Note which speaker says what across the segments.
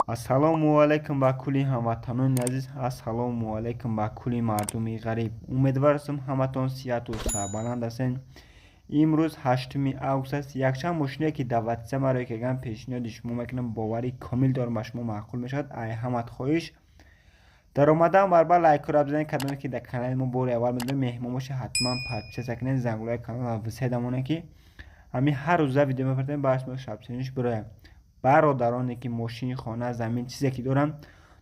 Speaker 1: ассалому алайкум ба кулли ҳамватанони азиз. ассалому алайкум ба кулли мардуми ғариб. умедворастам ҳаматон сиҳату сарбаланд ҳастед. имрӯз 8 август аст. якчанд мошине ки даъватиса маро кардам пешниҳоди шумо мекунам. бовари комил дорам ба шумо маъқул мешавад. ай ҳамат хоҳиш дар омадан барбар лайкро бизанед. кадоме ки дар канали мо бори аввал медонед меҳмон бошед ҳатман подписатся кунед, зангулаи каналро висед ки ҳамин ҳар рӯза видео мефартем ба шумо шабсиниш бироям. бародароне ки мошини хона замин чизе ки дорам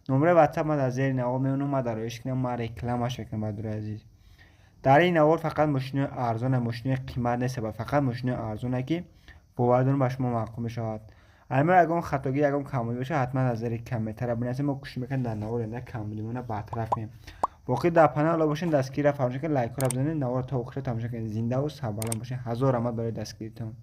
Speaker 1: номраи ватсап ма дар зери навор меонам. ма дар роиш кунам, ма рекламаш мекунам. бадураи азиз, дар ин навор фақат мошини арзона, мошини қимат нест, фақат мошини арзона ки бовардорам ба шумо маъқул мешавад. аймон ягон хатоги ягон камоли боша ҳатман дар зери комментария бинависед. мо кӯшиш мекунем дар навор янда камолимона бартараф кунем. боқӣ дар панел бошен дастгирра фаромӯш накунед, лайкро бизанед, навор то охир тамошо кунед. зиндаву сарбаланд бошед. ҳазор раҳмат барои дастгиритон.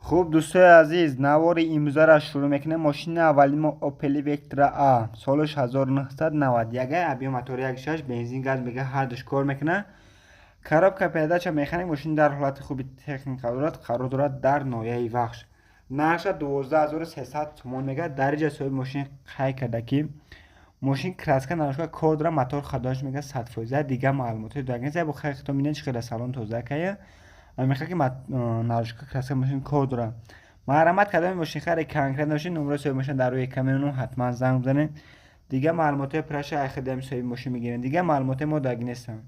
Speaker 1: хуб дӯстои азиз, навори имрӯзаро шурӯъ мекунем. мошини аввалии мо Opel Vectra A, солиш 1991, объем мотори 1.6, бензин газ мега ҳар душ кор мекунад. коробка передача механик. мошин дар ҳолати хуби техника қарор дорад дар ноҳияи вахш. нарша 12300 сомон мега. дариҷа соҳиби мошин қай карда ки мошин краска нарушка кор дорад, мотор хадош мега 100%. дига маълумоти дагнеса бо хайхто минед чиқира салон тоза кая амеха ки нарушка краска мошин кор дорад. марҳамат кадоми мошин хари конкрет бошед. номраи соҳиби мошин дар рӯи экран меонам, ҳатман занг бизанед. дига маълумоти праша айхидами соҳиби мошин мегирем. дига маълумоти мо даги нестам.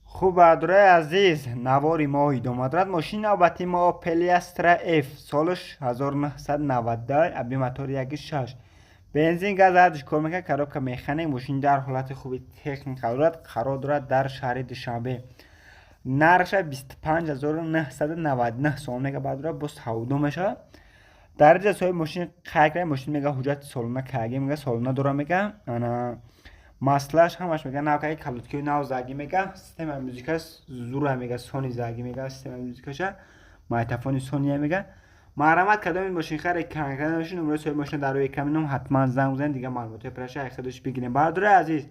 Speaker 1: хуб бардураи азиз, навори мо идома дорад. мошини навбатии мо Opel Astra F, солиш 1990, объем мотори 1.6, бензин газ ҳардуш кор мекунад. коробка механик. мошин дар ҳолати хуби техника қарор дорад дар шаҳри душанбе. нарша 25999 сомон мега. бардура бо савдо мешавад. дараҷа соҳиби мошин қай карда. мошин мега ҳуҷҷати солона каги мега, солона дора мега. маслаш ҳамаш мега навкаи калуткиёи нав заги мега. системаи музикаш зура мега, сони заги мега. системаи музикаша майтафони сония мега. марҳамат кадоми мошин хари конкрет бошед. номраи соҳиби мошин дар рӯи экран меонам, ҳатман занг бизанед. дига маълумоти праша айхидош бигирем. бардураи азиз,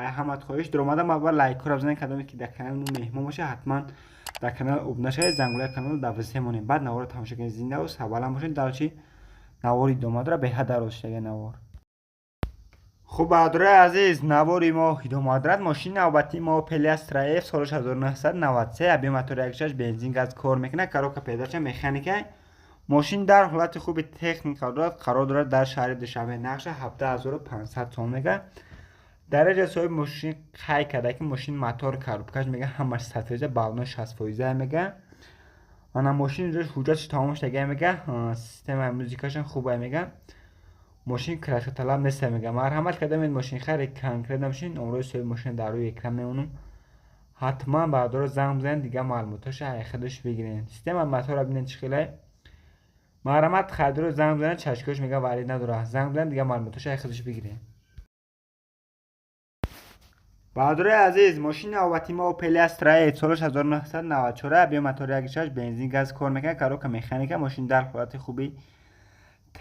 Speaker 1: ай ҳамат хоҳиш дуромада мабар лайкро бизанед. кадоме ки дар канали мо меҳмон боша ҳатман дар канал обуна шавед, зангулаи каналро дар висед монед. баъд наворро тамошо кунед. зиндаву сарбаланд бошед. дарчи навори идома дорад, беҳад дароз шудаги навор. хуб бардураи азиз, навори мо идома дорад. мошини навбатии мо Opel Astra F, солиш 1993, объем мотори 1.6, бензин газ кор мекунад. коробка передача механика. мошин дар ҳолати хуби техника қарор дорад дар шаҳри душанбе. нақша 17500 сомон мега. дараҷа соҳиби мошин қай карда ки мошин мотор коробкаш мега ҳамаш 100%, балонош 60% мега. ана мошин ҳуҷҷатиш тамом шудага мега. системаи музикашон хуба мега. мошин крашкаталаб неста мега. марҳамат кадомед мошин хари конкрет бошед. номраи соҳиби мошин дар рӯи экран меонам, ҳатман бардора занг бизанед. дига маълумоташа айхидош бигиред. системаи мотора бинед чӣ хеле. марҳамат харидоро занг бизанед. чашкош мега варид надорад. занг бизанед. дига маълумоташа айхидош бигиред. бардураи азиз, мошини навбатии мо Opel Astra F, солиш 1994, объем мотори 1.6, бензин газ кор мекунад. коробка механика. мошин дар ҳолати хуби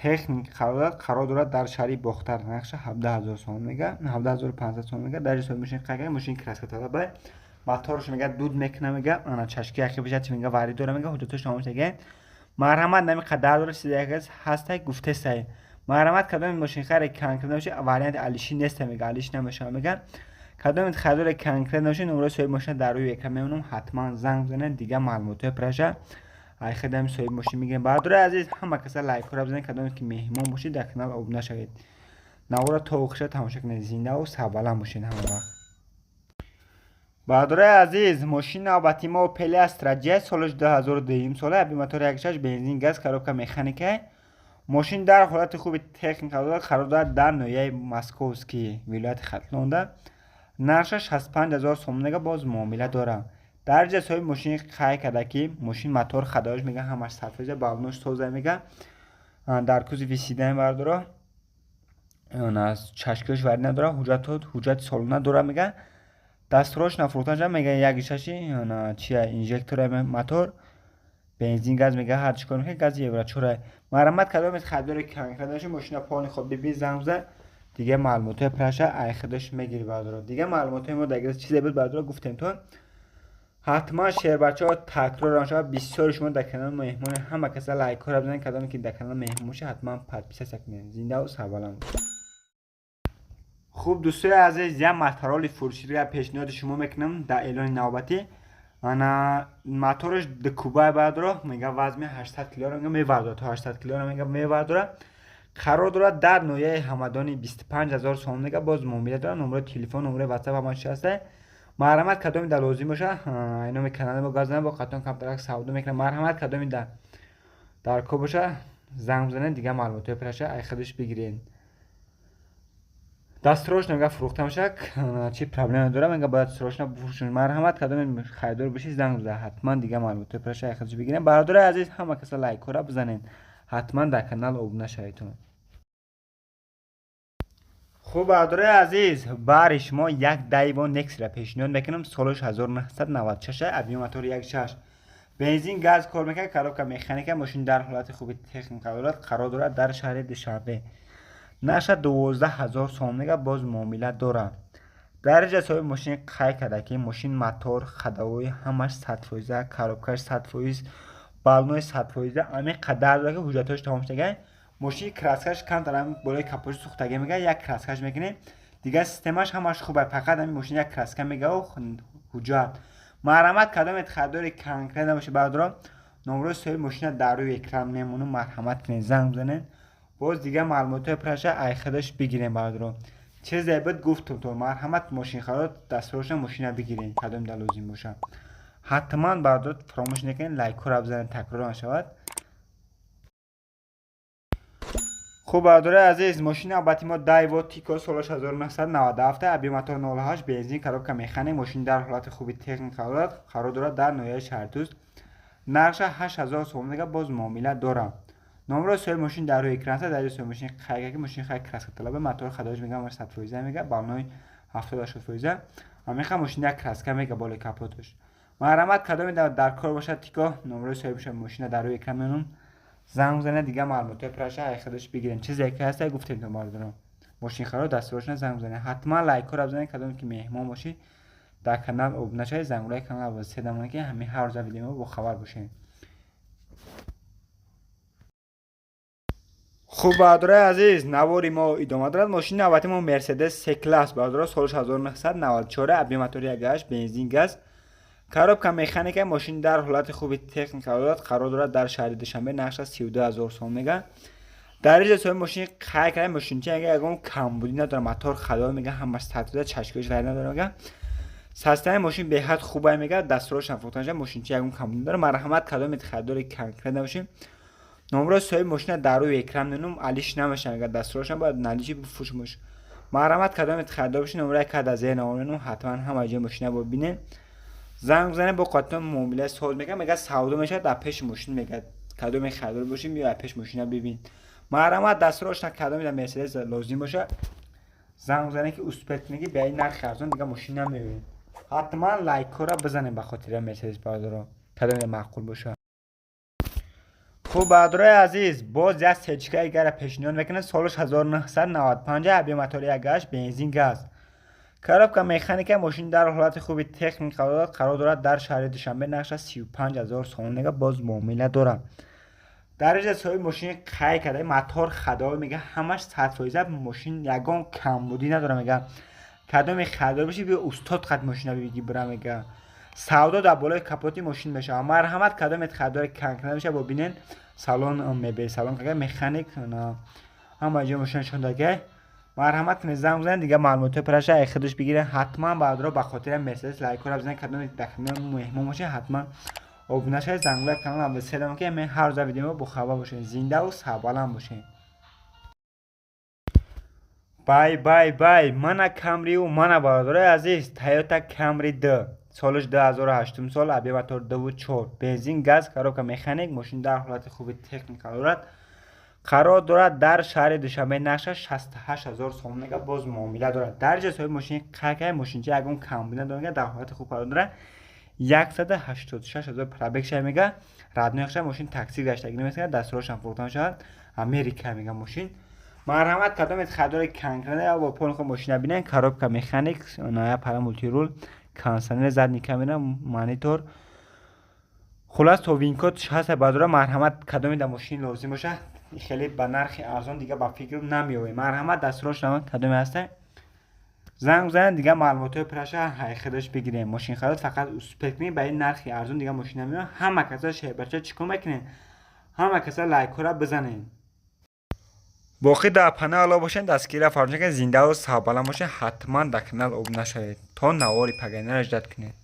Speaker 1: техника қарор дорад дар шаҳри бохтар. нақша 17000 сомон мега, 17500 сомон мега. дараҷаи соҳиби мошин қай карда. мошин краскаталаб, моторш мега дуд мекунад мега. ана чашки ахибиша мега варид дора мега. ҳуҷҷатош тамом шудага. марҳамат нами қадар дора чизе ҳастай гуфтестай. марҳамат кадоми мошин хари конкрет бошед. варианти алиши неста мега, алиш намешава мега. кадоме харидори конкрет бошед. номраи соҳиби мошин дар рӯи экран меонам, ҳатман занг бизанед. дига маълумоти праша айхидами соҳиби мошин мегирем. бардураи азиз, ҳама каса лайкро бизанед. кадоме ки меҳмон бошед дар канал обуна шавед. наворро то охиша тамошо кунед. зиндаву сарбаланд бошед ҳама вақт. бардураи азиз, мошини навбатии мо Opel Astra J, солиш 2002 сола, объем мотори 1.6, бензин газ, коробка механика. мошин дар ҳолати хуби техника қарор дорад дар ноҳияи московский вилояти хатлонда. нарша 65000 сомон мега. боз муомила дорад. дараҷа соҳиби мошин қай карда ки мошин мотор хадош мега, ҳамаш 100%, балонош тоза мега. дар кӯзи висидан бардора, чашкош варид надора. ҳуҷҷати солона дора мега. дастрош нафурӯхташа мега 1.6 чия инжектора мотор, бензин газ мега ҳар чӣ кор мекунад. гази евро 4. марҳамат кадоме харидори конкрет бошед. мошина пони хоб биби занг бизан. дига маълумоти праша айхидош мегирӣ бардора. дига маълумоти мо дагир чизе буд бардора гуфтем то. حتما شیر بچه ها تکرار آنشا بسیار شما در کانال مهمون همه کسا لایک ها را بزنید کدامی که در کانال مهمون باشه حتما پادپیس سکنید. زنده و سربلند. خوب دوستای عزیز یک ماتریال فروشی را پیشنهاد شما میکنم در اعلان نوبتی. انا موتورش دکوبای بعد رو میگه وزن 800 کیلو رو میورداره تا 800 کیلو رو میگه میورداره. قرار داره در نویه همدانی 25000 سوم میگه باز مومیله داره. نمره تلفن نمره واتساپ همش هسته. مرحمت کدامی در لازم باشه اینو می کانال ما گازنه با قطعا کمترک سودا میکنه. مرحمت کدامی در کو باشه زنگ بزنید دیگه معلومات پرشه ای خودش بگیرین. دستروش نگه فروخته میشه چی پرابلم داره میگه باید سروش بفروشین. مرحمت کدام خریدار بشید زنگ بزنید حتما دیگه معلومات پرشه خودش بگیرین. برادر عزیز همه کسا لایک رو بزنین حتما در کانال ابونه شوید. خوب برادر عزیز برای شما یک دایوان نکس را پیشنهاد میکنم. سالش 1996 ابی موتور 1.6 بنزین گاز کار میکنه. کاروبار مکانیک ماشین در حالت خوبی تکنیک قرار دارد در شهر دوشنبه. نشه 12000 سوم میگه باز معامله داره. درجه حساب ماشین قای کرده که ماشین موتور خداوی همش 100% کاروبارش 100% بالنوی 100% امی قدر داره که حجتاش تمام شده. ماشین کراسکش کم دارم بالای کاپوش سوختگی میگه یک کراسکش میکنه دیگه سیستمش همش خوبه. فقط همین ماشین یک کراسکه میگه و حجت. مرحمت کدام خریدار کنکریت نباشه برادر نمره صاحب ماشین در روی اکران میمونه. مرحمت کنید زنگ بزنید باز دیگه معلومات پرشه ای خودش بگیرین برادر. چه زیبت گفتم تو مرحمت ماشین خرید دستورش ماشین بگیرین کدام در لازم باشه. حتما برادر فراموش نکنین لایک رو بزنید تکرار نشود. خوب برادر عزیز ماشین البته ما دایو تیکو سالش 1997 ابی موتور 08 بنزین کاروبار مکانیک ماشین در حالت خوبی تکنیک قرار دارد در نویه شهرتوز. نقش 8000 سوم دیگه باز معامله داره. نمره صاحب ماشین در روی اکران است. در صاحب ماشین خیلی ماشین خیلی کراس طلبه موتور خداش میگم 100% میگه بالنوی 78% امیخه ماشین یک کراس میگه بالای کاپوتش. مرحمت کدام در کار باشه تیکا نمره صاحب ماشین در روی اکران میونم زنگ بزنه دیگه معلومات پرشه ای خودش بگیرین. چیزی که هست گفتم تو مردم ماشین خرید دستورش زنگ بزنه حتما لایک رو بزنید کدام که مهمان باشی در کانال ابونه شید زنگ لایک کانال واسه دمونه که همین هر روز ویدیو با خبر باشین. خوب برادر عزیز نواری ما ادامه دارد. ماشین نوبتی ما مرسدس سی کلاس برادر سالش 1994 ابی موتور 1.8 بنزین گاز کاروبار مکانیک ماشین در حالت خوبی تکنیک قرار دارد در شهر دوشنبه. نقش 32000 سوم میگه. درجه حساب ماشین خیلی کرده ماشین چه اگه کمبودی نداره موتور خدا میگه همش 100% چشکش ور نداره میگه. سیستم ماشین به حد خوبه میگه دستورش هم فوتانش ماشین چه اگه کمبودی داره. مرحمت کدام خریدار کنکریت نباشیم. نمره صاحب ماشین در روی اکران نونم علیش نمیشه اگر دستورش هم باید نلیشی بفروشمش. مرحمت کدام خریدار باشین نمره کد از این نمره حتما هم جای ماشین رو ببینین زنگ بزنه با قطعا معامله سود میگه سودا میشه در پیش ماشین میگه کدام خریدار باشیم یا پیش ماشین رو ببین. مرحمت دستورش کدام در مرسدس لازم باشه زنگ بزنه که اسپت میگی به این نرخ ارزان دیگه ماشین نمیبین. حتما لایک رو بزنین به خاطر مرسدس برادر کدام معقول باشه. خوب برادر عزیز باز یک سچکه اگر پیشنهاد میکنه سالش 1995 ابی موتور 1.8 بنزین گاز کاروبار مکانیک ماشین در حالت خوبی تکنیک قرار دارد در شهر دوشنبه. نقش 35000 سوم نگه باز معامله داره. درجه حساب ماشین خیلی کرده موتور خدا میگه همش 100% ماشین یگان کمبودی نداره میگه کدام خریدار بشی بیا استاد خد ماشین بگی برام میگه سودا در بالای کاپوتی ماشین بشه. مرحمت کدام خریدار کنکریت بشه ببینین سالن میبه سالن که مکانیک نه هم جای ماشین شوندگه. مرحمت کنید زنگ بزنید دیگه معلومات پرشه ای خودش بگیره. حتما بعد رو به خاطر مرسدس لایک رو بزنید کدام دکمه مهمون باشه حتما ابونه شید زنگ لایک کانال هم بسیدم که من هر روز ویدیو با خبر باشین زنده و سربلند باشین. بای بای بای من کامری و من برادر عزیز تویوتا کامری 2 سالش 2008 سال ابی موتور 2.4 بنزین گاز کاروبار مکانیک ماشین در حالت خوبی تکنیک قرار دارد در شهر دوشنبه. نقش 68000 سوم میگه باز معامله دارد. درجه حساب ماشین قرقه ماشین چه اگه کمبود داره در حالت خوب قرار داره 186000 پرابک شه میگه. ردنیخش ماشین تاکسی گشتگی نمیشه دستورش هم فروختن شد امریکا میگه ماشین. مرحمت کدام خریدار کنکریت یا با پول خود ماشین ببینن کاروبار مکانیک نایا پر مولتی رول کانسنر زد نیکمینا معنی طور خلاص تو وینکوت هست بدره مرحمت کدومی در ماشین لازم باشه خیلی به نرخ ارزان دیگه با فکر نمیوه مرحمت دستورش نمان کدومی هسته زنگ زن دیگه معلومات پرشه های خودش بگیره ماشین خرید فقط اسپکنی به این نرخ ارزان دیگه ماشین نمیوه همه کسا شیر بچه چیکار میکنین همه کسا لایک را بزنین باقی در پناه علا باشین دستگیره فرمایش که زنده و سابلم باشه حتما در کانال ابونه شوید تا نواری پگینه را اجرات کنید